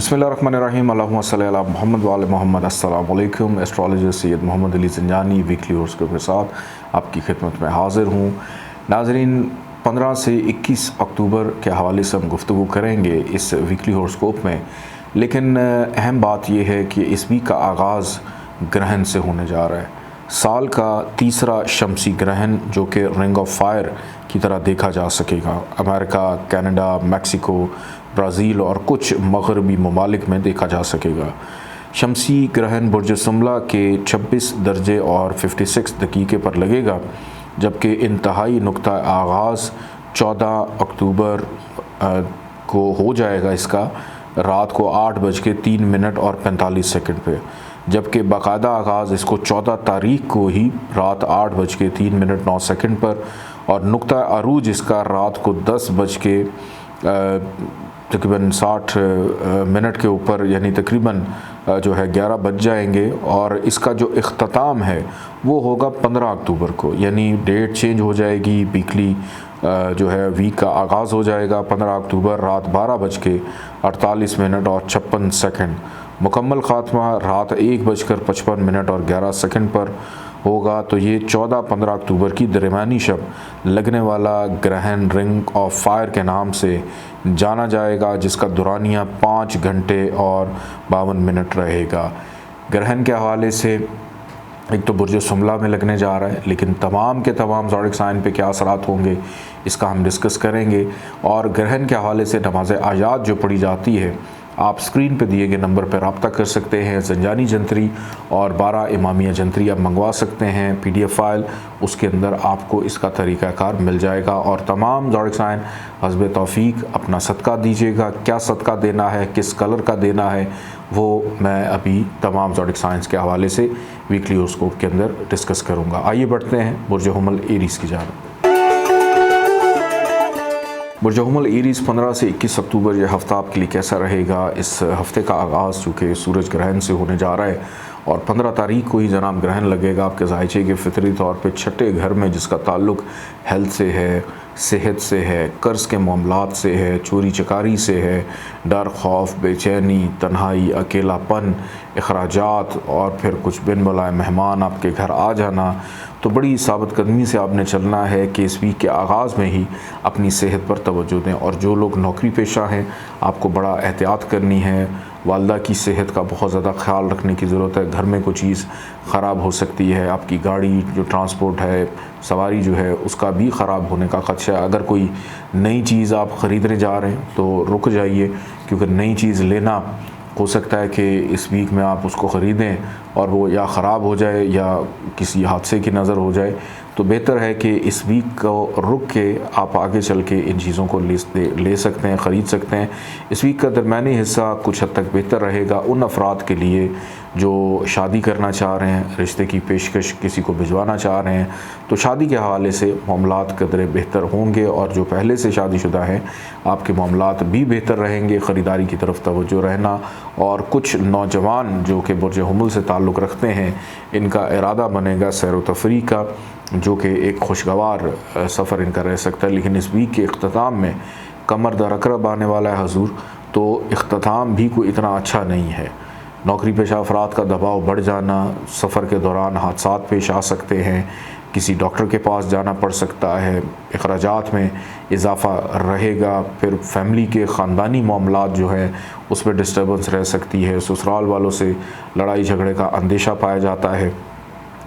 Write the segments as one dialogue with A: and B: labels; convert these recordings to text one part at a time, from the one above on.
A: बिस्मिल्लाहिर्रहमानिर्रहीम अल्लाहुम्मा सल्ली अला मुहम्मद व आले मुहम्मद। अस्सलाम वालेकुम। Astrologer Syed Mohammad Ali Zanjani weekly horoscope के साथ आपकी खिदमत में हाज़िर हूँ। नाज़रीन, 15 से 21 अक्टूबर के हवाले से हम गुफ्तगू करेंगे इस वीकली हॉरोस्कोप में, लेकिन अहम बात यह है कि इस वीक का आगाज़ ग्रहण से होने जा रहा है। साल का तीसरा शमसी ग्रहण जो कि रिंग ऑफ फायर की तरह देखा जा सकेगा। अमेरिका, कनाडा, मैक्सिको, ब्राज़ील और कुछ मगरबी ममालिक में देखा जा सकेगा। शमसी ग्रहण बुर्ज सुमला के 26 दर्जे और 56 दकीके पर लगेगा, जबकि इंतहाई नुक्ता आगाज़ 14 अक्टूबर को हो जाएगा। इसका रात को 8:03 और 45 सेकंड पे, जबकि बाकायदा आगाज़ इसको 14 तारीख को ही रात 8:03 पर और नुक्ता अरूज इसका रात को 10 तकरीबन 60 मिनट के ऊपर, यानी तकरीबन जो है 11 बज जाएंगे। और इसका जो इख्तिताम है वो होगा 15 अक्टूबर को, यानी डेट चेंज हो जाएगी। वीकली जो है वीक का आगाज़ हो जाएगा 15 अक्टूबर रात 12:48 और 56। मुकम्मल ख़ात्मा रात 1:55 और 11 पर होगा। तो ये 14-15 अक्टूबर की दरमियानी शब लगने वाला ग्रहण रिंग ऑफ फायर के नाम से जाना जाएगा, जिसका दुरानिया 5 घंटे और 52 मिनट रहेगा। ग्रहण के हवाले से एक तो बुर्ज सुमला में लगने जा रहा है, लेकिन तमाम के तमाम ज़ोडिक साइन पे क्या असरात होंगे इसका हम डिस्कस करेंगे। और ग्रहण के हवाले से नमाज आयात जो पढ़ी जाती है, आप स्क्रीन पे दिए गए नंबर पर रब्ता कर सकते हैं। ज़ंजानी जंतरी और 12 इमामिया जंतरी आप मंगवा सकते हैं PDF फ़ाइल, उसके अंदर आपको इसका तरीक़ाकार मिल जाएगा। और तमाम ज़ोडिक साइन हस्ब तौफ़ीक अपना सदका दीजिएगा। क्या सदका देना है, किस कलर का देना है, वो मैं अभी तमाम ज़ोडिक साइंस के हवाले से वीकली हॉरोस्कोप के अंदर डिस्कस करूँगा। आइए बढ़ते हैं बुर्ज हुमल एरीज़ की जानिब। बुर्ज हुमल एरीज़ 15 से 21 अक्टूबर यह हफ़्ता आपके लिए कैसा रहेगा। इस हफ़्ते का आगाज़ चूँकि सूरज ग्रहण से होने जा रहा है और 15 तारीख को ही जनाब ग्रहण लगेगा आपके ज़ायचे के फितरी तौर पे छठे घर में, जिसका ताल्लुक़ हेल्थ से है, सेहत से है, कर्ज़ के मामलात से है, चोरी चकारी से है, डर खौफ, बेचैनी, तन्हाई, अकेलापन, अखराजात और फिर कुछ बिन बुलाए मेहमान आपके घर आ जाना। तो बड़ी साबित कदमी से आपने चलना है कि इस वीक के आगाज़ में ही अपनी सेहत पर तवज्जो दें। और जो लोग नौकरी पेशा हैं, आपको बड़ा एहतियात करनी है। वालदा की सेहत का बहुत ज़्यादा ख्याल रखने की ज़रूरत है। घर में कोई चीज़ ख़राब हो सकती है, आपकी गाड़ी जो ट्रांसपोर्ट है, सवारी जो है, उसका भी ख़राब होने का ख़दशा है। अगर कोई नई चीज़ आप ख़रीदने जा रहे हैं तो रुक जाइए, क्योंकि नई चीज़ लेना हो सकता है कि इस वीक में आप उसको ख़रीदें और वो या ख़राब हो जाए या किसी हादसे की नज़र हो जाए। तो बेहतर है कि इस वीक को रुक के आप आगे चल के इन चीज़ों को ले सकते हैं, ख़रीद सकते हैं। इस वीक का दरमियानी हिस्सा कुछ हद तक बेहतर रहेगा उन अफराद के लिए जो शादी करना चाह रहे हैं, रिश्ते की पेशकश किसी को भिजवाना चाह रहे हैं। तो शादी के हवाले से मामलात कदरे बेहतर होंगे, और जो पहले से शादीशुदा हैं आपके मामलात भी बेहतर रहेंगे। ख़रीदारी की तरफ तवज्जो रहना। और कुछ नौजवान जो कि बुर्ज हुमल से ताल्लुक़ रखते हैं, इनका इरादा बनेगा सैर व तफरीह का, जो कि एक खुशगवार सफ़र इनका रह सकता है। लेकिन इस वीक के इख्तिताम में कमर दर अकरब आने वाला है हजूर, तो इख्तिताम भी कोई इतना अच्छा नहीं है। नौकरी पेशा अफराद का दबाव बढ़ जाना, सफ़र के दौरान हादसात पेश आ सकते हैं, किसी डॉक्टर के पास जाना पड़ सकता है, अखराजात में इजाफ़ा रहेगा। फिर फैमिली के ख़ानदानी मामलात जो है उसमें डिस्टर्बेंस रह सकती है। ससुराल वालों से लड़ाई झगड़े का अंदेशा पाया जाता है।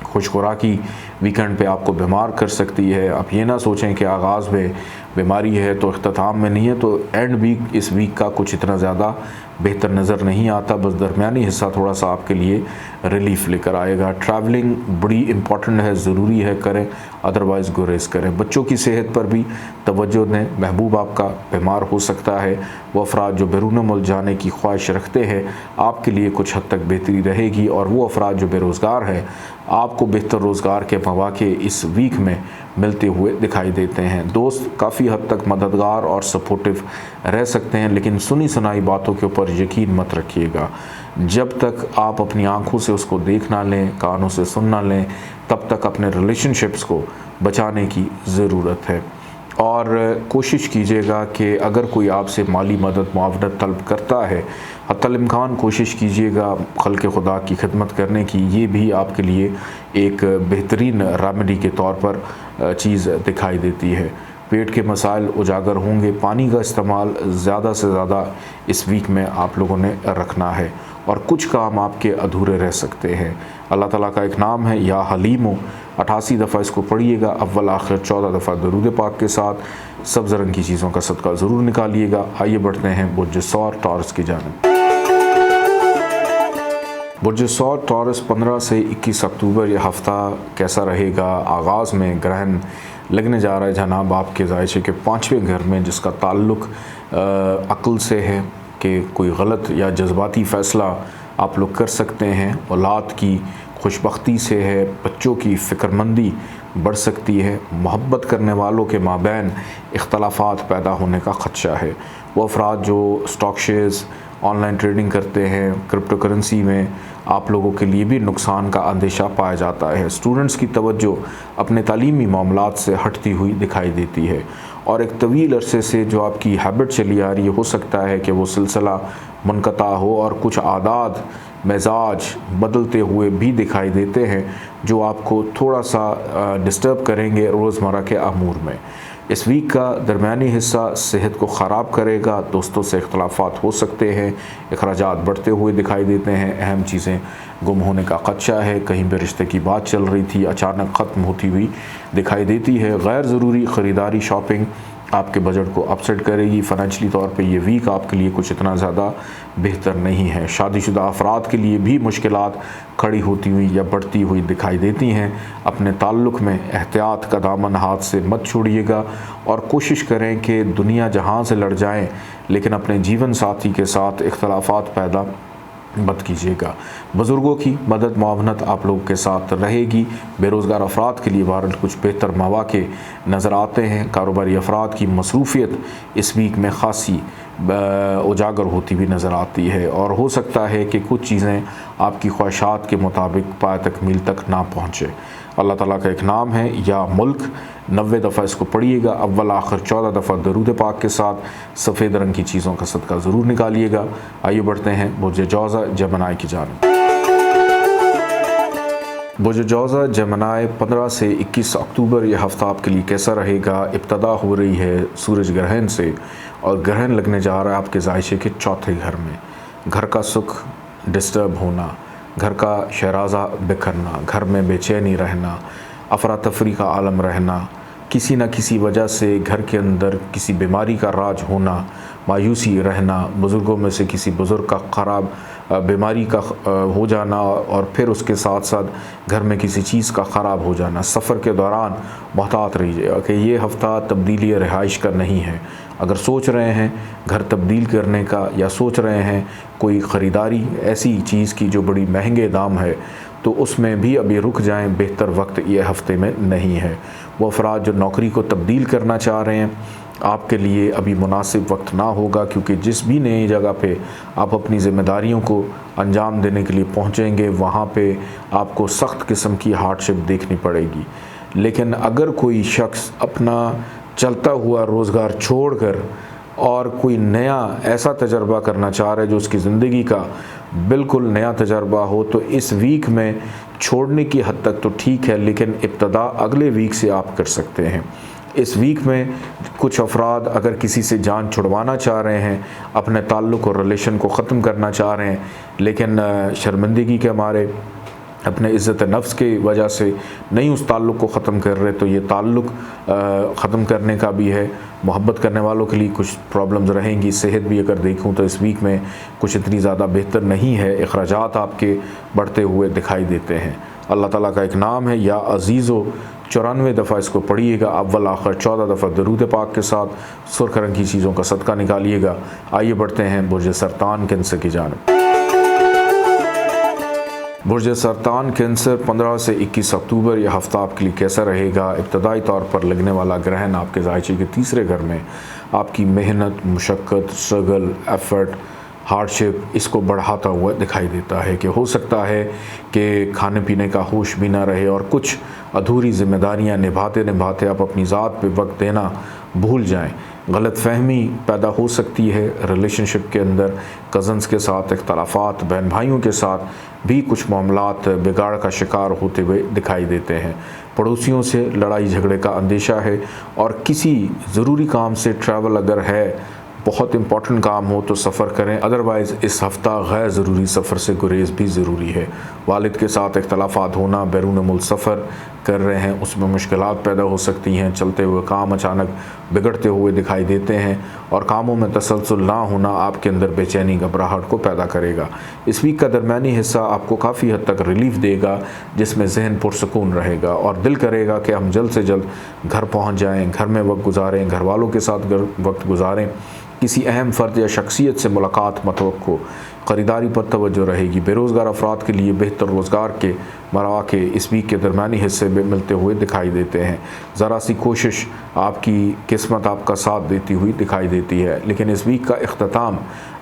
A: खुशखुराकी वीकेंड पे आपको बीमार कर सकती है। आप ये ना सोचें कि आगाज़ में बीमारी है तो इख्तिताम में नहीं है, तो एंड वीक इस वीक का कुछ इतना ज़्यादा बेहतर नज़र नहीं आता। बस दरमियानी हिस्सा थोड़ा सा आपके लिए रिलीफ लेकर आएगा। ट्रैवलिंग बड़ी इंपॉर्टेंट है, ज़रूरी है, करें, अदरवाइज़ गुरेज करें। बच्चों की सेहत पर भी तवज्जो दें। महबूब आपका बीमार हो सकता है। वो अफराद जो बैरून मुल्क जाने की ख्वाहिश रखते हैं, आपके लिए कुछ हद तक बेहतरी रहेगी। और वो अफराद जो बेरोज़गार हैं, आपको बेहतर रोज़गार के मौक़े इस वीक में मिलते हुए दिखाई देते हैं। दोस्त काफ़ी हद तक मददगार और सपोर्टिव रह सकते हैं, लेकिन सुनी सुनाई बातों के ऊपर यकीन मत रखिएगा। जब तक आप अपनी आंखों से उसको देख ना लें, कानों से सुन ना लें, तब तक अपने रिलेशनशिप्स को बचाने की ज़रूरत है। और कोशिश कीजिएगा कि अगर कोई आपसे माली मदद मुआवनत तलब करता है हत्तल इम्कान कोशिश कीजिएगा खल्क़ खुदा की खिदमत करने की, ये भी आपके लिए एक बेहतरीन रेमेडी के तौर पर चीज़ दिखाई देती है। पेट के मसाइल उजागर होंगे, पानी का इस्तेमाल ज़्यादा से ज़्यादा इस वीक में आप लोगों ने रखना है और कुछ काम आपके अधूरे रह सकते हैं। अल्लाह ताला का एक नाम है या हलीमो, 88 दफ़ा इसको पढ़िएगा, अव्वल आखिर 14 दफ़ा दरूद पाक के साथ। सब्ज़ रंग की चीज़ों का सदका ज़रूर निकालिएगा। आइए बढ़ते हैं बुर्ज सौर टॉरस की जानिब। बुर्ज सौर टॉरस 15 से 21 अक्टूबर यह हफ़्ता कैसा रहेगा। आगाज़ में ग्रहण लगने जा रहा है जनाब आपके ज़ायचे के 5वें घर में, जिसका ताल्लुक़ अक़ल से है कि कोई गलत या जज्बाती फ़ैसला आप लोग कर सकते हैं। औलाद की खुशबख्ती से है, बच्चों की फ़िक्रमंदी बढ़ सकती है, मोहब्बत करने वालों के माबैन इख्तलाफात पैदा होने का ख़दशा है। वो अफराद जो स्टॉक शेयर्स ऑनलाइन ट्रेडिंग करते हैं, क्रिप्टो करेंसी में, आप लोगों के लिए भी नुकसान का अंदेशा पाया जाता है। स्टूडेंट्स की तवज्जो अपने तालीमी मामलात से हटती हुई दिखाई देती है और एक तवील अरसे से जो आपकी हैबिट चली आ रही है, हो सकता है कि वो सिलसिला मुनक़ता हो और कुछ आदात मिजाज बदलते हुए भी दिखाई देते हैं जो आपको थोड़ा सा डिस्टर्ब करेंगे रोज़मर्रा के अमूर में। इस वीक का दरमियानी हिस्सा सेहत को ख़राब करेगा, दोस्तों से इख्तलाफात हो सकते हैं, अखराजात बढ़ते हुए दिखाई देते हैं, अहम चीज़ें गुम होने का ख़दशा है, कहीं भी रिश्ते की बात चल रही थी अचानक ख़त्म होती हुई दिखाई देती है। गैर ज़रूरी ख़रीदारी शॉपिंग आपके बजट को अपसेट करेगी। फ़ाइनेंशियली तौर पे ये वीक आपके लिए कुछ इतना ज़्यादा बेहतर नहीं है। शादीशुदा अफराद के लिए भी मुश्किलात खड़ी होती हुई या बढ़ती हुई दिखाई देती हैं। अपने ताल्लुक़ में एहतियात का दामन हाथ से मत छोड़िएगा और कोशिश करें कि दुनिया जहां से लड़ जाएं, लेकिन अपने जीवन साथी के साथ इख्तलाफात पैदा मत कीजिएगा। बुज़ुर्गों की मदद मुआवनत आप लोगों के साथ रहेगी। बेरोज़गार अफराद के लिए वारंट कुछ बेहतर मौक़े नज़र आते हैं। कारोबारी अफराद की मसरूफ़ियत इस वीक में ख़ासी उजागर होती हुई नज़र आती है और हो सकता है कि कुछ चीज़ें आपकी ख्वाहिशात के मुताबिक पाए तकमील तक ना पहुँचे। अल्लाह ताला का एक नाम है या मुल्क, 90 दफ़ा इसको पढ़िएगा, अव्वल आखिर 14 दफ़ा दरूद पाक के साथ। सफ़ेद रंग की चीज़ों का सदका ज़रूर निकालिएगा। आइए बढ़ते हैं बुर्ज जौज़ा जमनाई की जानिब। बुर्ज जौज़ा जमनाई 15 से 21 अक्टूबर यह हफ़्ता आपके लिए कैसा रहेगा। इब्तदा हो रही है सूरज ग्रहण से और ग्रहण लगने जा रहा है आपके ज़ायचे के 4थे घर में। घर का सुख डिस्टर्ब होना, घर का शहराज़ा बिखरना, घर में बेचैनी रहना, अफरा तफरी का आलम रहना, किसी न किसी वजह से घर के अंदर किसी बीमारी का राज होना, मायूसी रहना, बुज़ुर्गों में से किसी बुज़ुर्ग का ख़राब बीमारी का हो जाना और फिर उसके साथ साथ घर में किसी चीज़ का ख़राब हो जाना। सफ़र के दौरान मोहतात रहिएगा कि ये हफ़्ता तब्दीली रिहाइश का नहीं है। अगर सोच रहे हैं घर तब्दील करने का या सोच रहे हैं कोई ख़रीदारी ऐसी चीज़ की जो बड़ी महंगे दाम है, तो उसमें भी अभी रुक जाएं, बेहतर वक्त ये हफ़्ते में नहीं है। वो अफराद जो नौकरी को तब्दील करना चाह रहे हैं, आपके लिए अभी मुनासिब वक्त ना होगा, क्योंकि जिस भी नई जगह पे आप अपनी ज़िम्मेदारियों को अंजाम देने के लिए पहुंचेंगे, वहाँ पे आपको सख्त किस्म की हार्डशिप देखनी पड़ेगी। लेकिन अगर कोई शख्स अपना चलता हुआ रोज़गार छोड़कर और कोई नया ऐसा तजर्बा करना चाह रहा है जो उसकी ज़िंदगी का बिल्कुल नया तजर्बा हो, तो इस वीक में छोड़ने की हद तक तो ठीक है, लेकिन इब्तदा अगले वीक से आप कर सकते हैं। इस वीक में कुछ अफराद अगर किसी से जान छुड़वाना चाह रहे हैं, अपने ताल्लुक़ और रिलेशन को ख़त्म करना चाह रहे हैं, लेकिन शर्मिंदगी के मारे अपने इज़्ज़त नफ्स की वजह से नहीं उस ताल्लुक़ को ख़त्म कर रहे, तो ये ताल्लुक़ ख़त्म करने का भी है। मोहब्बत करने वालों के लिए कुछ प्रॉब्लम्स रहेंगी। सेहत भी अगर देखूँ तो इस वीक में कुछ इतनी ज़्यादा बेहतर नहीं है। अखराजात आपके बढ़ते हुए दिखाई देते हैं। अल्लाह ताला का एक नाम है या अज़ीज़ो, 94 दफ़ा इसको पढ़िएगा, अव्वल आखिर 14 दफ़ा दरूद पाक के साथ। सुर्ख रंग की चीज़ों का सदका निकालिएगा। आइए बढ़ते हैं बुर्ज सरतान कैंसर की जानिब। बुर्ज सरतान कैंसर 15 से 21 अक्टूबर यह हफ़्ता आपके लिए कैसा रहेगा। इब्तदाई तौर पर लगने वाला ग्रहण आपके ज़ायचे के 3रे घर में आपकी मेहनत, मुशक्क़त, स्ट्रगल, एफ़र्ट, हार्डशिप इसको बढ़ाता हुआ दिखाई देता है कि हो सकता है कि खाने पीने का होश भी ना रहे और कुछ अधूरी ज़िम्मेदारियां निभाते निभाते आप अपनी ज़ात पे वक्त देना भूल जाएं। गलतफहमी पैदा हो सकती है रिलेशनशिप के अंदर। कज़न्स के साथ इख्तलाफात, बहन भाइयों के साथ भी कुछ मामलात बिगाड़ का शिकार होते हुए दिखाई देते हैं। पड़ोसियों से लड़ाई झगड़े का अंदेशा है और किसी ज़रूरी काम से ट्रैवल अगर है, बहुत इंपॉर्टेंट काम हो तो सफ़र करें, अदरवाइज़ इस हफ़्ता गैर ज़रूरी सफ़र से गुरेज भी ज़रूरी है। वालिद के साथ इख्तलाफात होना, बैरून मुल्क सफ़र कर रहे हैं उसमें मुश्किलात पैदा हो सकती हैं। चलते हुए काम अचानक बिगड़ते हुए दिखाई देते हैं और कामों में तसलसल ना होना आपके अंदर बेचैनी, घबराहट को पैदा करेगा। इस वीक का दरमियानी हिस्सा आपको काफ़ी हद तक रिलीफ देगा, जिसमें जहन पुरसकून रहेगा और दिल करेगा कि हम जल्द से जल्द घर पहुँच जाएँ, घर में वक्त गुजारें, घर वालों के साथ वक्त गुजारें, किसी अहम फ़र्द या शख्सियत से मुलाकात मतवक्को, ख़रीदारी पर तवज्जो रहेगी। बेरोज़गार अफराद के लिए बेहतर रोज़गार के मौक़े इस वीक के दरमियानी हिस्से में मिलते हुए दिखाई देते हैं। ज़रा सी कोशिश आपकी किस्मत आपका साथ देती हुई दिखाई देती है, लेकिन इस वीक का इख्तिताम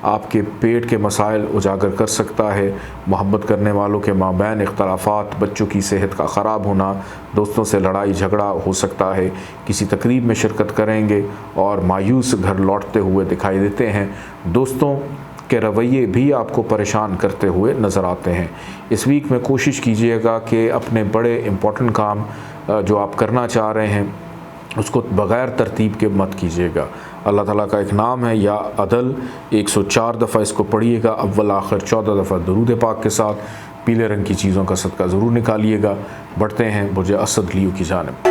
A: आपके पेट के मसाइल उजागर कर सकता है। मोहब्बत करने वालों के माबैन इख्तलाफात, बच्चों की सेहत का ख़राब होना, दोस्तों से लड़ाई झगड़ा हो सकता है। किसी तकरीब में शिरकत करेंगे और मायूस घर लौटते हुए दिखाई देते हैं। दोस्तों के रवैये भी आपको परेशान करते हुए नज़र आते हैं। इस वीक में कोशिश कीजिएगा कि अपने बड़े इम्पोर्टेंट काम जो आप करना चाह रहे हैं उसको बग़ैर तरतीब के मत कीजिएगा। अल्लाह ताला का एक नाम है या अदल, 104 दफ़ा इसको पढ़िएगा, अव्वल आखिर 14 दफ़ा दरूद पाक के साथ। पीले रंग की चीज़ों का सदका ज़रूर निकालिएगा। बढ़ते हैं बुर्ज असद लियो की जानिब।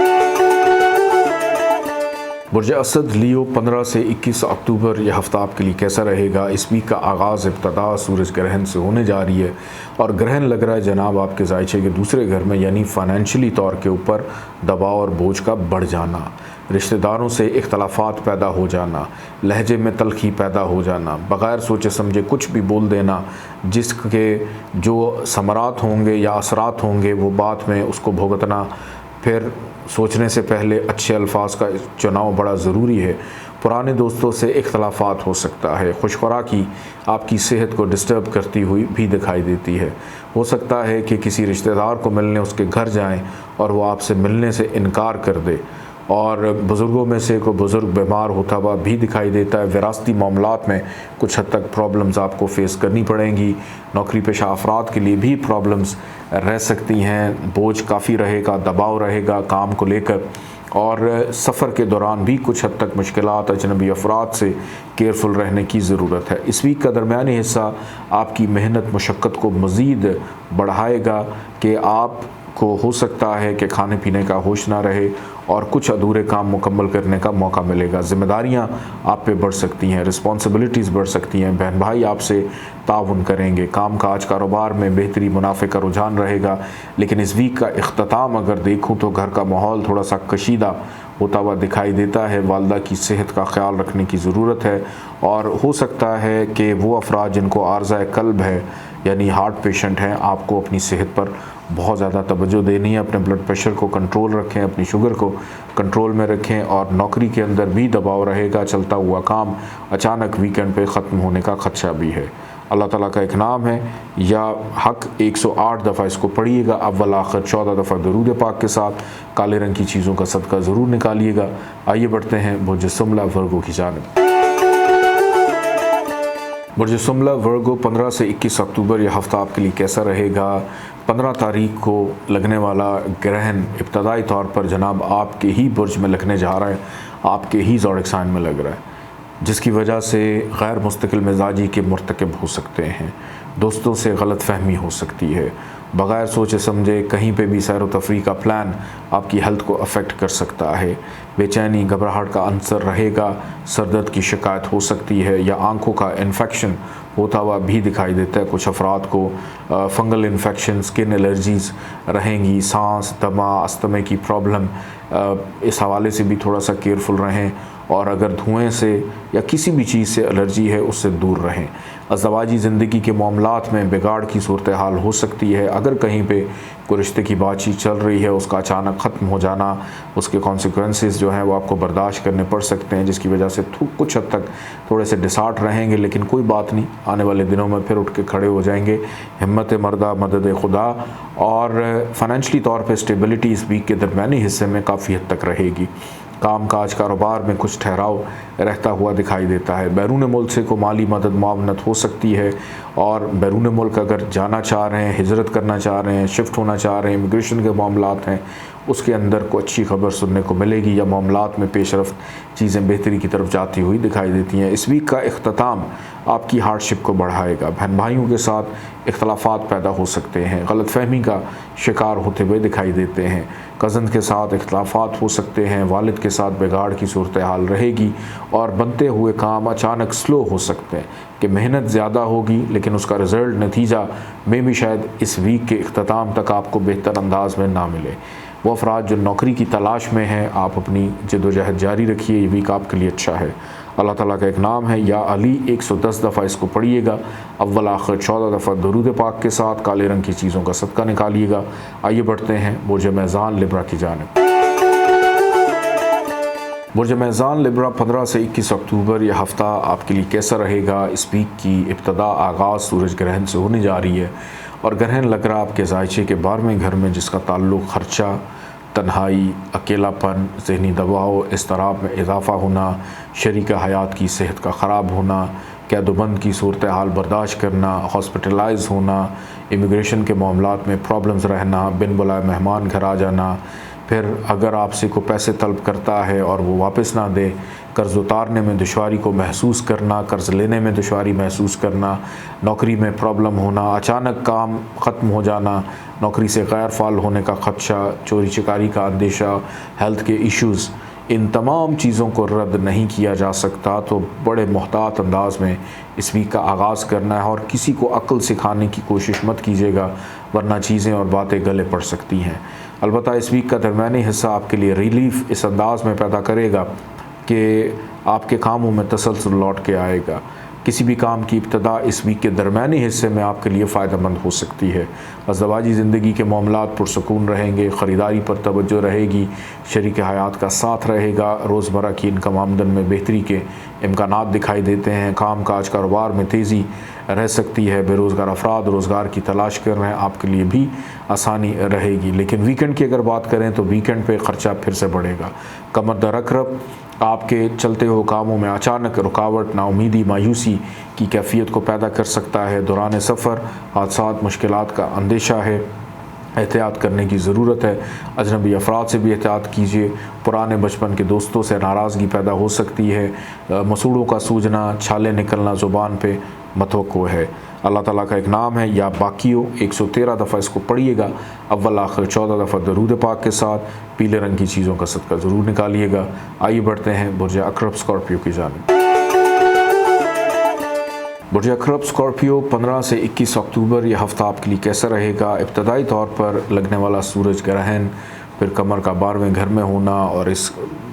A: बुर्ज असद लियो 15 से 21 अक्टूबर यह हफ़्ता आपके लिए कैसा रहेगा। इस वीक का आगाज़ इब्तदा सूरज ग्रहण से होने जा रही है और ग्रहण लग रहा है जनाब आपके जायचे के दूसरे घर में, यानी फ़ाइनेंशियली तौर के ऊपर दबाव और बोझ का बढ़ जाना, रिश्तेदारों से इख्तलाफात पैदा हो जाना, लहजे में तलखी पैदा हो जाना, बग़ैर सोचे समझे कुछ भी बोल देना, जिसके जो समरात होंगे या असरात होंगे वो बाद में उसको भुगतना। फिर सोचने से पहले अच्छे अल्फाज का चुनाव बड़ा ज़रूरी है। पुराने दोस्तों से इख्तलाफात हो सकता है। खुशखुराकी आपकी सेहत को डिस्टर्ब करती हुई भी दिखाई देती है। हो सकता है कि किसी रिश्तेदार को मिलने उसके घर जाएं और वो आपसे मिलने से इनकार कर दे। और बुज़ुर्गों में से कोई बुज़ुर्ग बीमार होता हुआ भी दिखाई देता है। विरासती मामलात में कुछ हद तक प्रॉब्लम्स आपको फ़ेस करनी पड़ेंगी। नौकरी पेशा अफराद के लिए भी प्रॉब्लम्स रह सकती हैं। बोझ काफ़ी रहेगा, दबाव रहेगा काम को लेकर, और सफ़र के दौरान भी कुछ हद तक मुश्किलात, अजनबी अफराद से केयरफुल रहने की ज़रूरत है। इस वीक का दरमियानी हिस्सा आपकी मेहनत मुशक्क़त को मज़ीद बढ़ाएगा कि आप को हो सकता है कि खाने पीने का होश ना रहे और कुछ अधूरे काम मुकम्मल करने का मौका मिलेगा। ज़िम्मेदारियां आप पे बढ़ सकती हैं, रिस्पॉन्सिबिलिटीज़ बढ़ सकती हैं, बहन भाई आपसे ताउन करेंगे, काम काज कारोबार में बेहतरी मुनाफे का रुझान रहेगा। लेकिन इस वीक का इख्तिताम अगर देखूँ तो घर का माहौल थोड़ा सा कशीदा होता हुआ दिखाई देता है। वालदा की सेहत का ख्याल रखने की ज़रूरत है और हो सकता है कि वो अफराद जिनको आर्ज़ा कल्ब है यानी हार्ट पेशेंट हैं, आपको अपनी सेहत पर बहुत ज़्यादा तवज्जो देनी है। अपने ब्लड प्रेशर को कंट्रोल रखें, अपनी शुगर को कंट्रोल में रखें और नौकरी के अंदर भी दबाव रहेगा। चलता हुआ काम अचानक वीकेंड पे ख़त्म होने का ख़दशा भी है। अल्लाह ताला का एक नाम है या हक, 108 दफ़ा इसको पढ़िएगा, अव्वल आखिर 14 दफ़ा दरूद पाक के साथ। काले रंग की चीज़ों का सदका ज़रूर निकालिएगा। आइए बढ़ते हैं बुर्ज सुमला वर्गो की जानिब। बुर्ज सुमला वर्गो 15 से 21 अक्टूबर यह हफ़्ता आपके लिए कैसा रहेगा। 15 तारीख को लगने वाला ग्रहण इब्तदाई तौर पर जनाब आपके ही बुर्ज में लगने जा रहा है, आपके ही ज़ोडिक साइन में लग रहा है, जिसकी वजह से गैर मुस्तकिल मिजाजी के मुर्तकब हो सकते हैं। दोस्तों से गलत फहमी हो सकती है। बग़ैर सोचे समझे कहीं पे भी सैर व तफरीह का प्लान आपकी हेल्थ को अफेक्ट कर सकता है। बेचैनी, घबराहट का अंसर रहेगा। सरदर्द की शिकायत हो सकती है या आंखों का इन्फेक्शन होता हुआ भी दिखाई देता है। कुछ अफराद को फंगल इन्फेक्शन, स्किन एलर्जीज़ रहेंगी। सांस, दमा, अस्थमे की प्रॉब्लम, इस हवाले से भी थोड़ा सा केयरफुल रहें और अगर धुएं से या किसी भी चीज़ से एलर्जी है उससे दूर रहें। अज़दवाजी ज़िंदगी के मामलात में बिगाड़ की सूरत हाल हो सकती है। अगर कहीं पे कोई रिश्ते की बातचीत चल रही है, उसका अचानक ख़त्म हो जाना, उसके कॉन्सिक्वेंसेस जो हैं वो आपको बर्दाश्त करने पड़ सकते हैं, जिसकी वजह से कुछ हद तक थोड़े से डिसार्ट रहेंगे। लेकिन कोई बात नहीं, आने वाले दिनों में फिर उठ के खड़े हो जाएंगे। हिम्मत मर्दा, मदद खुदा। और फाइनेंशली तौर पर स्टेबिलिटी इस वीक के दरमियानी हिस्से में काफ़ी हद तक रहेगी। काम काज कारोबार में कुछ ठहराव रहता हुआ दिखाई देता है। बैरून मुल्क से को माली मदद मुआवनत हो सकती है, और बैरून मुल्क अगर जाना चाह रहे हैं, हिजरत करना चाह रहे हैं, शिफ्ट होना चाह रहे हैं, इमिग्रेशन के मामलात हैं, उसके अंदर को अच्छी खबर सुनने को मिलेगी या मामलात में पेशरफ चीज़ें बेहतरी की तरफ जाती हुई दिखाई देती हैं। इस वीक का इख्तिताम आपकी हार्डशिप को बढ़ाएगा। बहन भाइयों के साथ इख्तलाफात पैदा हो सकते हैं, गलतफहमी का शिकार होते हुए दिखाई देते हैं। कज़न के साथ इख्तलाफात हो सकते हैं, वालिद के साथ बिगाड़ की सूरत हाल रहेगी, और बनते हुए काम अचानक स्लो हो सकते हैं कि मेहनत ज़्यादा होगी लेकिन उसका रिज़ल्ट नतीजा में भी शायद इस वीक के इख्तिताम तक आपको बेहतर अंदाज में ना मिले। वो अफराद जो नौकरी की तलाश में हैं, आप अपनी जद्दोजहद जारी रखिए, ये वीक आपके लिए अच्छा है। अल्लाह ताला का एक नाम है या अली, 110 दफ़ा इसको पढ़िएगा। अव्वल आखिर 14 दफ़ा दुरूद पाक के साथ काले रंग की चीज़ों का सदका निकालिएगा। आइए बढ़ते हैं बुर्ज मेज़ान लिब्रा की जानिब। बुर्ज मेज़ान लिब्रा 15 से 21 अक्टूबर यह हफ़्ता आपके लिए कैसा रहेगा। इस वीक की इब्तदा आगाज़ सूरज ग्रहण से होने जा रही है, और ग्रहण लग रहा आपके जायचे के 12वें घर में, जिसका ताल्लुक़ खर्चा, तन्हाई, अकेलापन, ज़हनी दबाव, इज़्तिराब में इजाफ़ा होना, शरीक हयात की सेहत का ख़राब होना, कैदोबंद की सूरत हाल बर्दाश्त करना, हॉस्पिटलाइज होना, इमिग्रेशन के मामलात में प्रॉब्लम्स रहना, बिन बुलाए मेहमान घर आ जाना, फिर अगर आपसे को पैसे तलब करता है और वो वापस ना दे, कर्ज़ उतारने में दुश्वारी को महसूस करना, कर्ज़ लेने में दुश्वारी महसूस करना, नौकरी में प्रॉब्लम होना, अचानक काम ख़त्म हो जाना, नौकरी से गैर फ़ाल होने का ख़दशा, चोरी चकारी का अंदेशा, हेल्थ के इश्यूज़, इन तमाम चीज़ों को रद्द नहीं किया जा सकता। तो बड़े मोहतात अंदाज में इस वीक का आगाज़ करना है, और किसी को अक्ल सिखाने की कोशिश मत कीजिएगा, वरना चीज़ें और बातें गले पड़ सकती हैं। अलबत्ता इस वीक का दरमियानी हिस्सा आपके लिए रिलीफ इस अंदाज़ में पैदा करेगा कि आपके कामों में तसलसल लौट के आएगा। किसी भी काम की इब्तदा इस वीक के दरमियानी हिस्से में आपके लिए फ़ायदेमंद हो सकती है। अज़दवाजी ज़िंदगी के मामलात पुरसकून रहेंगे, ख़रीदारी पर तवज्जो रहेगी, शरीक हयात का साथ रहेगा, रोज़मर्रा की इनकम आमदन में बेहतरी के इम्कानात दिखाई देते हैं, काम काज कारोबार में तेज़ी रह सकती है, बेरोज़गार अफराद रोज़गार की तलाश कर रहे हैं, आपके लिए भी आसानी रहेगी। लेकिन वीकेंड की अगर बात करें तो वीकेंड पे ख़र्चा फिर से बढ़ेगा। कमर दरकरब आपके चलते हुए कामों में अचानक रुकावट, नाउमीदी, मायूसी की कैफियत को पैदा कर सकता है। दौरान सफ़र हादसात, मुश्किलात का अंदेशा है, एहतियात करने की ज़रूरत है। अजनबी अफराद से भी एहतियात कीजिए। पुराने बचपन के दोस्तों से नाराज़गी पैदा हो सकती है। मसूड़ों का सूजना, छाले निकलना ज़ुबान पे मतवक्को है। अल्लाह ताला का एक नाम है या बाकियो, 113 दफ़ा इसको पढ़िएगा। अव्वल आखिर 14 दफ़ा दरूद पाक के साथ पीले रंग की चीज़ों का सदका ज़रूर निकालिएगा। आइए बढ़ते हैं बुर्ज अक़रब स्कॉर्पियो की जानिब। बुर्ज अक़रब स्कॉर्पियो 15 से 21 अक्टूबर यह हफ़्ता आपके लिए कैसा रहेगा। इब्तदाई तौर पर लगने वाला सूरज ग्रहण, फिर कमर का 12वें घर में होना, और इस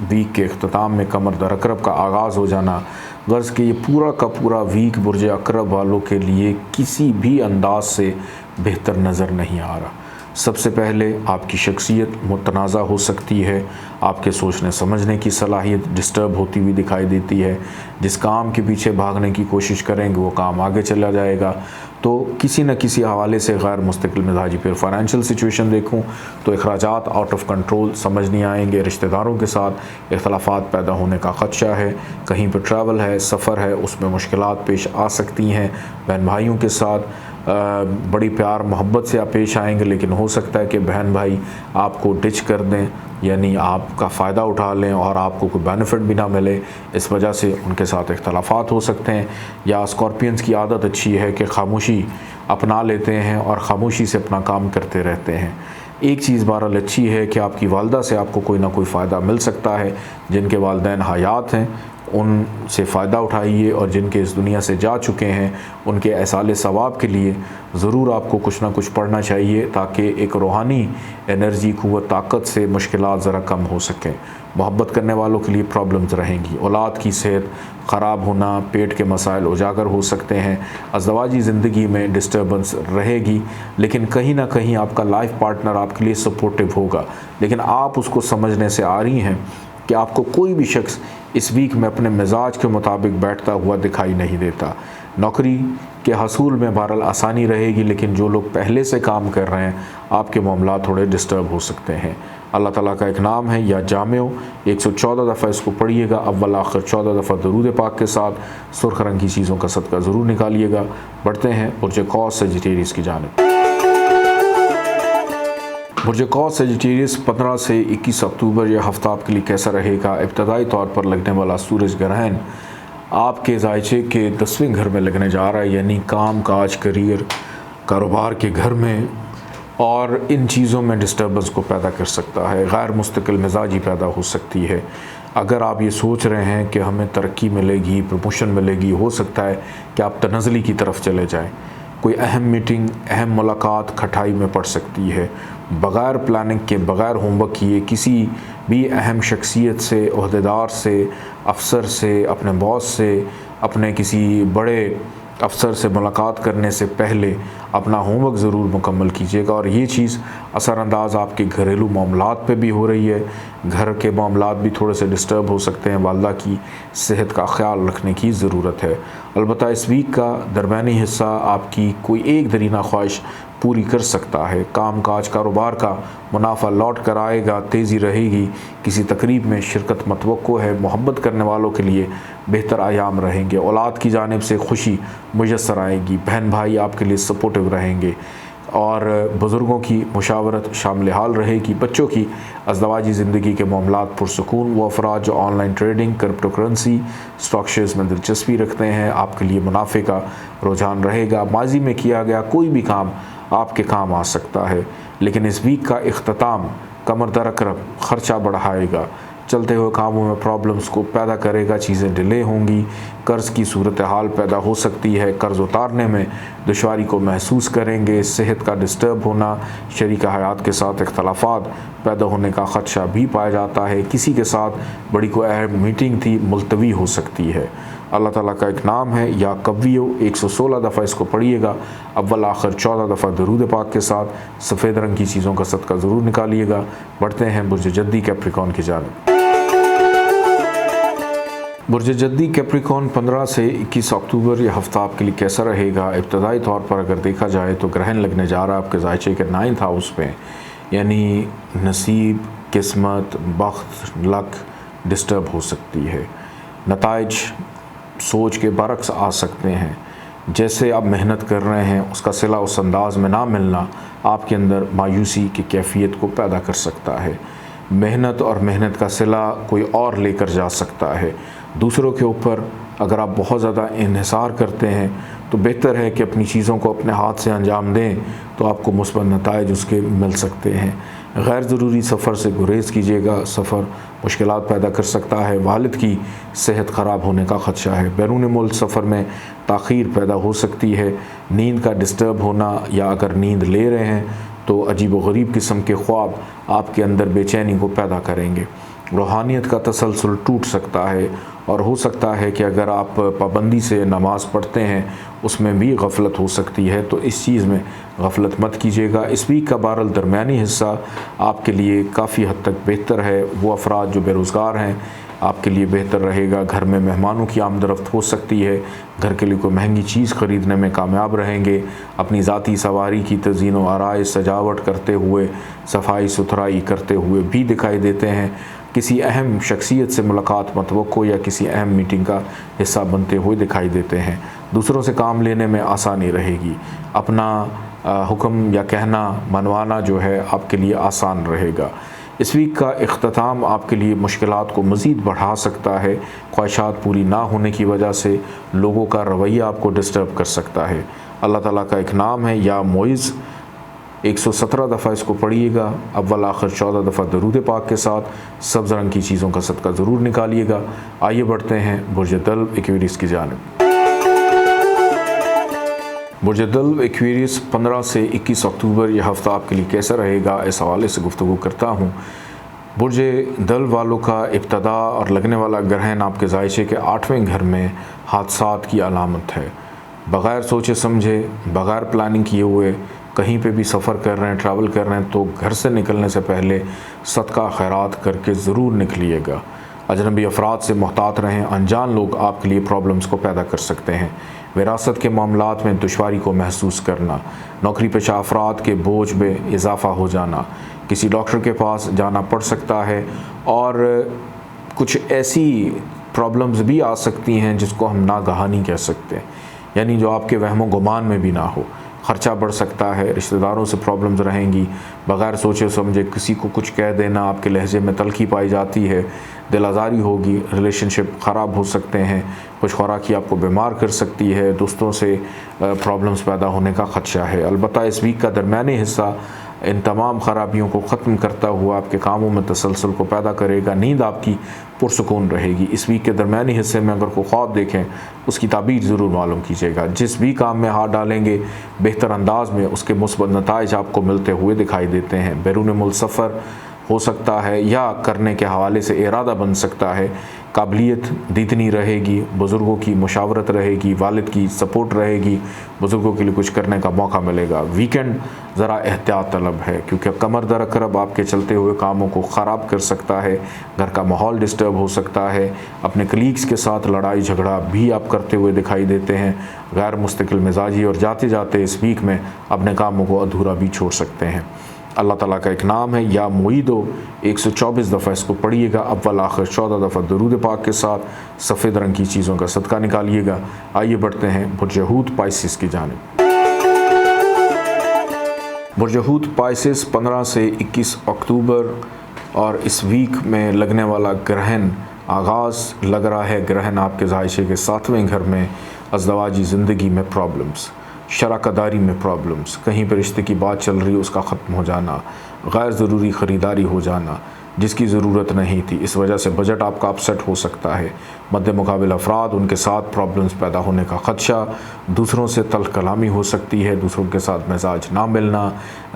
A: वीक के अख्ताम में कमर दरकरब का आगाज़ हो जाना। गर्ज़ कि ये पूरा का पूरा वीक बुर्ज अक़रब वालों के लिए किसी भी अंदाज से बेहतर नज़र नहीं आ रहा। सबसे पहले आपकी शख्सियत मुतनाज़ा हो सकती है, आपके सोचने समझने की सलाहियत डिस्टर्ब होती हुई दिखाई देती है। जिस काम के पीछे भागने की कोशिश करेंगे वो काम आगे चला जाएगा। तो किसी न किसी हवाले से गैर मुस्तकिल मिजाजी। फिर फाइनेंशियल सिचुएशन देखूं तो अखराजात आउट ऑफ कंट्रोल समझ नहीं आएंगे। रिश्तेदारों के साथ इख्तलाफात पैदा होने का ख़दशा है। कहीं पर ट्रैवल है, सफ़र है, उसमें मुश्किलात पेश आ सकती हैं। बहन भाइयों के साथ बड़ी प्यार मोहब्बत से आप पेश आएंगे, लेकिन हो सकता है कि बहन भाई आपको डिच कर दें, यानी आपका फ़ायदा उठा लें और आपको कोई बेनिफिट भी ना मिले। इस वजह से उनके साथ इख्तलाफात हो सकते हैं। या स्कॉर्पियंस की आदत अच्छी है कि खामोशी अपना लेते हैं और ख़ामोशी से अपना काम करते रहते हैं। एक चीज़ बहरहाल अच्छी है कि आपकी वालदा से आपको कोई ना कोई फ़ायदा मिल सकता है। जिनके वालिदैन हयात हैं उनसे फ़ायदा उठाइए, और जिनके इस दुनिया से जा चुके हैं उनके एहसाले सवाब के लिए ज़रूर आपको कुछ ना कुछ पढ़ना चाहिए, ताकि एक रूहानी एनर्जी, क़ुव्वत, ताकत से मुश्किलात ज़रा कम हो सकें। मोहब्बत करने वालों के लिए प्रॉब्लम्स रहेंगी। औलाद की सेहत ख़राब होना, पेट के मसाइल उजागर हो सकते हैं। अज़दवाजी ज़िंदगी में डिस्टर्बेंस रहेगी, लेकिन कहीं ना कहीं आपका लाइफ पार्टनर आपके लिए सपोर्टिव होगा। लेकिन आप उसको समझने से आ रही हैं कि आपको कोई भी शख्स इस वीक में अपने मिजाज के मुताबिक बैठता हुआ दिखाई नहीं देता। नौकरी के हसूल में बहरहाल आसानी रहेगी, लेकिन जो लोग पहले से काम कर रहे हैं आपके मामला थोड़े डिस्टर्ब हो सकते हैं। अल्लाह ताला का एक नाम है या जामियो, 114 दफ़ा इसको पढ़िएगा, अव्वल आखिर 14 दफ़ा दरूद पाक के साथ। सुर्ख रंग की चीज़ों का सदका ज़रूर निकालिएगा। बढ़ते हैं बुर्ज कौस सजिटेरियस की जानिब। बुर्ज कौस सजिटेरियस 15 से 21 अक्टूबर यह हफ्ता आपके लिए कैसा रहेगा। इब्तदाई तौर पर लगने वाला सूरज ग्रहण आपके जायचे के 10वें घर में लगने जा रहा है, यानी काम काज, करियर, कारोबार के घर में, और इन चीज़ों में डिस्टर्बेंस को पैदा कर सकता है। गैर मुस्तकिल मिजाजी पैदा हो सकती है। अगर आप ये सोच रहे हैं कि हमें तरक्की मिलेगी, प्रमोशन मिलेगी, हो सकता है कि आप तनज़ली की तरफ चले जाएं। कोई अहम मीटिंग, अहम मुलाकात खटाई में पड़ सकती है। बग़ैर प्लानिंग के, बग़ैर होमवर्क किए किसी भी अहम शख्सियत से, ओहदेदार से, अफसर से, अपने बॉस से, अपने किसी बड़े अफसर से मुलाकात करने से पहले अपना होमवर्क ज़रूर मुकम्मल कीजिएगा। और ये चीज़ असरअंदाज आपके घरेलू मामलात पे भी हो रही है। घर के मामलात भी थोड़े से डिस्टर्ब हो सकते हैं। वालदा की सेहत का ख्याल रखने की ज़रूरत है। अलबत्ता इस वीक का दरमियानी हिस्सा आपकी कोई एक दरीना ख्वाहिश पूरी कर सकता है। काम काज, कारोबार का मुनाफा लौट कर आएगा, तेज़ी रहेगी। किसी तकरीब में शिरकत मतवक्को है। मोहब्बत करने वालों के लिए बेहतर आयाम रहेंगे। औलाद की जानिब से खुशी मुयस्सर आएगी। बहन भाई आपके लिए सपोर्टिव रहेंगे और बुज़ुर्गों की मुशावरत शामिल हाल रहेगी। बच्चों की अज़दवाजी ज़िंदगी के मामलात पुरसकून। वो अफराद जो online trading, crypto currency, stock shares में दिलचस्पी रखते हैं, आपके लिए मुनाफे का रुझान रहेगा। माजी में किया गया कोई भी काम आपके काम आ सकता है, लेकिन इस वीक का इख्तिताम कमर दरक रख ख़र्चा बढ़ाएगा, चलते हुए कामों में प्रॉब्लम्स को पैदा करेगा। चीज़ें डिले होंगी। कर्ज़ की सूरत हाल पैदा हो सकती है। कर्ज़ उतारने में दुश्वारी को महसूस करेंगे। सेहत का डिस्टर्ब होना, शरीक हयात के साथ इख्तलाफात पैदा होने का ख़दशा भी पाया जाता है। किसी के साथ बड़ी कोई अहम मीटिंग थी, मुलतवी हो सकती है। अल्लाह ताला का एक नाम है या कव्वियो, 116 दफ़ा इसको पढ़िएगा, अव्वल आखिर 14 दफ़ा दरूद पाक के साथ। सफ़ेद रंग की चीज़ों का सदका ज़रूर निकालिएगा। बढ़ते हैं बुर्ज जद्दी कैप्रिकॉर्न की जानिब। बुर्ज जद्दी कैप्रिकॉर्न 15 से 21 अक्टूबर यह हफ्ता आपके लिए कैसा रहेगा। इब्तदाई तौर पर अगर देखा जाए तो ग्रहण लगने जा रहा है आपके जायचे के 9th हाउस में, यानी नसीब, किस्मत, बख्त, लक डिस्टर्ब हो सकती है। नताइज सोच के बरक्स आ सकते हैं। जैसे आप मेहनत कर रहे हैं उसका सिला उस अंदाज में ना मिलना आपके अंदर मायूसी की कैफियत को पैदा कर सकता है। मेहनत और मेहनत का सिला कोई और लेकर जा सकता है। दूसरों के ऊपर अगर आप बहुत ज़्यादा इन्हिसार करते हैं तो बेहतर है कि अपनी चीज़ों को अपने हाथ से अंजाम दें, तो आपको मुस्बत नताइज उसके मिल सकते हैं। गैर ज़रूरी सफ़र से गुरेज़ कीजिएगा। सफ़र मुश्किलात पैदा कर सकता है। वालिद की सेहत ख़राब होने का ख़दशा है। बैरून मुल्क सफ़र में ताख़ीर पैदा हो सकती है। नींद का डिस्टर्ब होना, या अगर नींद ले रहे हैं तो अजीब व गरीब किस्म के ख्वाब आपके अंदर बेचैनी को पैदा करेंगे। रूहानियत का तसलसल टूट सकता है, और हो सकता है कि अगर आप पाबंदी से नमाज़ पढ़ते हैं उसमें भी गफलत हो सकती है, तो इस चीज़ में गफलत मत कीजिएगा। इस वीक का बहरहाल दरमियानी हिस्सा आपके लिए काफ़ी हद तक बेहतर है। वो अफराद जो बेरोज़गार हैं आपके लिए बेहतर रहेगा। घर में मेहमानों की आमदरफ्त हो सकती है। घर के लिए कोई महंगी चीज़ ख़रीदने में कामयाब रहेंगे। अपनी ज़ाती सवारी की तज़ीन व आराइश, सजावट करते हुए, सफाई सुथराई करते हुए भी दिखाई देते हैं। किसी अहम शख्सियत से मुलाकात मतवक्को या किसी अहम मीटिंग का हिस्सा बनते हुए दिखाई देते हैं। दूसरों से काम लेने में आसानी रहेगी। अपना हुक्म या कहना मनवाना जो है आपके लिए आसान रहेगा। इस वीक का इख्तिताम आपके लिए मुश्किलात को मज़ीद बढ़ा सकता है। ख्वाहिशात पूरी ना होने की वजह से लोगों का रवैया आपको डिस्टर्ब कर सकता है। अल्लाह ताला का एक नाम है या मोइज़, 117 दफ़ा इसको पढ़िएगा, अव्वल आखिर 14 दफ़ा दरूद पाक के साथ। सब्ज़ रंग की चीज़ों का सदका ज़रूर निकालिएगा। आइए बढ़ते हैं बुर्ज दल्व एक्वेरियस की जानिब। बुर्ज दल्व एक्वेरियस 15 से 21 अक्टूबर यह हफ्ता आपके लिए कैसा रहेगा, इस हवाले से गुफ्तगू करता हूँ। बुर्ज दल्व वालों का इब्तदा और लगने वाला ग्रहण आपके जायचे के 8वें घर में हादसात की अलामत है। बग़ैर सोचे समझे, बग़ैर प्लानिंग किए हुए कहीं पे भी सफ़र कर रहे हैं, ट्रैवल कर रहे हैं, तो घर से निकलने से पहले सदका खैरात करके ज़रूर निकलिएगा। अजनबी अफराद से मोहतात रहें। अनजान लोग आपके लिए प्रॉब्लम्स को पैदा कर सकते हैं। विरासत के मामलात में दुश्वारी को महसूस करना, नौकरी पेशा अफराद के बोझ में इजाफ़ा हो जाना, किसी डॉक्टर के पास जाना पड़ सकता है और कुछ ऐसी प्रॉब्लम्स भी आ सकती हैं जिसको हम नागहानी कह सकते हैं, यानी जो आपके वहमो गुमान में भी ना हो। ख़र्चा बढ़ सकता है, रिश्तेदारों से प्रॉब्लम्स रहेंगी, बग़ैर सोचे समझे किसी को कुछ कह देना, आपके लहजे में तलखी पाई जाती है, दिल आज़ारी होगी, रिलेशनशिप ख़राब हो सकते हैं, कुछ खुराकी आपको बीमार कर सकती है, दोस्तों से प्रॉब्लम्स पैदा होने का ख़दशा है। अलबत्ता इस वीक का दरमियानी हिस्सा इन तमाम ख़राबियों को ख़त्म करता हुआ आपके कामों में तसलसल को पैदा करेगा। नींद आपकी पुरसुकून रहेगी। इस वीक के दरमियानी हिस्से में अगर कोई ख्वाब देखें उसकी ताबीर ज़रूर मालूम कीजिएगा। जिस भी काम में हाथ डालेंगे बेहतर अंदाज में उसके मुस्बत नताइज आपको मिलते हुए दिखाई देते हैं। बैरून मुल्क सफ़र हो सकता है या करने के हवाले से इरादा बन सकता है। काबिलियत दीदनी रहेगी, बुज़ुर्गों की मुशावरत रहेगी, वालिद की सपोर्ट रहेगी, बुज़ुर्गों के लिए कुछ करने का मौका मिलेगा। वीकेंड ज़रा एहतियात तलब है क्योंकि कमर दर करब आपके चलते हुए कामों को ख़राब कर सकता है, घर का माहौल डिस्टर्ब हो सकता है, अपने कलीग्स के साथ लड़ाई झगड़ा भी आप करते हुए दिखाई देते हैं, गैर मुस्तकिल मिजाजी और जाते जाते इस वीक में अपने कामों को अधूरा भी छोड़ सकते हैं। अल्लाह ताला का एक नाम है या मुईदो, 124 दफ़ा इसको पढ़िएगा, अव्वल आखिर 14 दफ़ा दरूद पाक के साथ सफ़ेद रंग की चीज़ों का सदका निकालिएगा। आइए बढ़ते हैं बुर्ज हूत पाइसिस की जानिब। बुर्ज हूत पाइसिस 15 से 21 अक्टूबर और इस वीक में लगने वाला ग्रहण आगाज़ लग रहा है। ग्रहण आपके ज़ायशे के 7वें घर में, अज़दवाजी ज़िंदगी में प्रॉब्लम्स, शराकदारी में प्रॉब्लम्स, कहीं पर रिश्ते की बात चल रही है उसका ख़त्म हो जाना, गैर ज़रूरी ख़रीदारी हो जाना जिसकी ज़रूरत नहीं थी, इस वजह से बजट आपका अपसेट हो सकता है। मद्दे मुकाबिल अफराद उनके साथ प्रॉब्लम्स पैदा होने का ख़दशा, दूसरों से तल्ख़ कलामी हो सकती है, दूसरों के साथ मिजाज ना मिलना,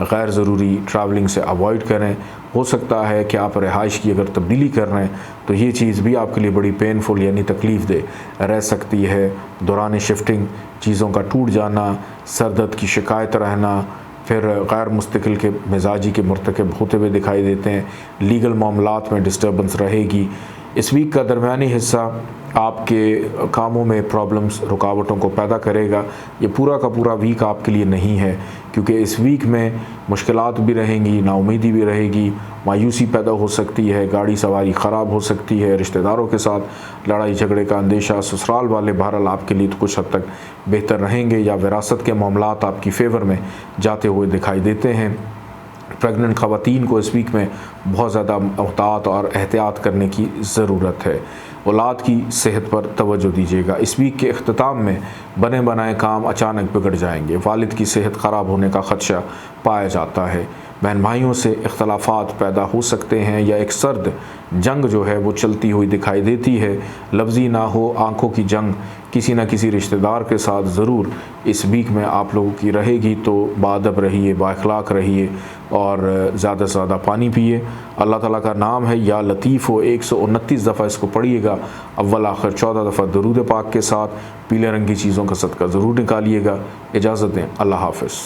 A: गैर ज़रूरी ट्रैवलिंग से अवॉइड करें। हो सकता है कि आप रिहाइश की अगर तब्दीली कर रहे हैं तो ये चीज़ भी आपके लिए बड़ी पेनफुल यानी तकलीफ़ दे रह सकती है। दौरान शिफ्टिंग चीज़ों का टूट जाना, सर दर्द की शिकायत रहना, फिर गैर मुस्तकिल के मिजाजी के मरतकब होते हुए दिखाई देते हैं। लीगल मामलात में डिस्टर्बेंस रहेगी। इस वीक का दरमियानी हिस्सा आपके कामों में प्रॉब्लम्स, रुकावटों को पैदा करेगा। ये पूरा का पूरा वीक आपके लिए नहीं है क्योंकि इस वीक में मुश्किलात भी रहेंगी, नाउमीदी भी रहेगी, मायूसी पैदा हो सकती है, गाड़ी सवारी ख़राब हो सकती है, रिश्तेदारों के साथ लड़ाई झगड़े का अंदेशा। ससुराल वाले बहरहाल आपके लिए तो कुछ हद तक बेहतर रहेंगे या विरासत के मामलात आपकी फ़ेवर में जाते हुए दिखाई देते हैं। प्रेग्नेंट ख़वातीन को इस वीक में बहुत ज़्यादा मोहतात और एहतियात करने की ज़रूरत है। औलाद की सेहत पर तवज्जो दीजिएगा। इस वीक के अख्ताम में बने बनाए काम अचानक बिगड़ जाएंगे। वालिद की सेहत ख़राब होने का ख़दशा पाया जाता है। बहन भाइयों से इख्तलाफात पैदा हो सकते हैं या एक सर्द जंग जो है वो चलती हुई दिखाई देती है। लफ्ज़ी ना हो आंखों की जंग किसी न किसी रिश्तेदार के साथ ज़रूर इस वीक में आप लोगों की रहेगी। तो बाअदब रहिए, बाअखलाक रहिए और ज़्यादा से ज़्यादा पानी पिए। अल्लाह ताला का नाम है या लतीफ़ हो, 129 दफ़ा इसको पढ़िएगा, अव्वल आखिर 14 दफ़ा दरूद पाक के साथ। पीले रंग की चीज़ों का सदका ज़रूर निकालिएगा। इजाज़त दें, अल्लाह हाफ़िज़।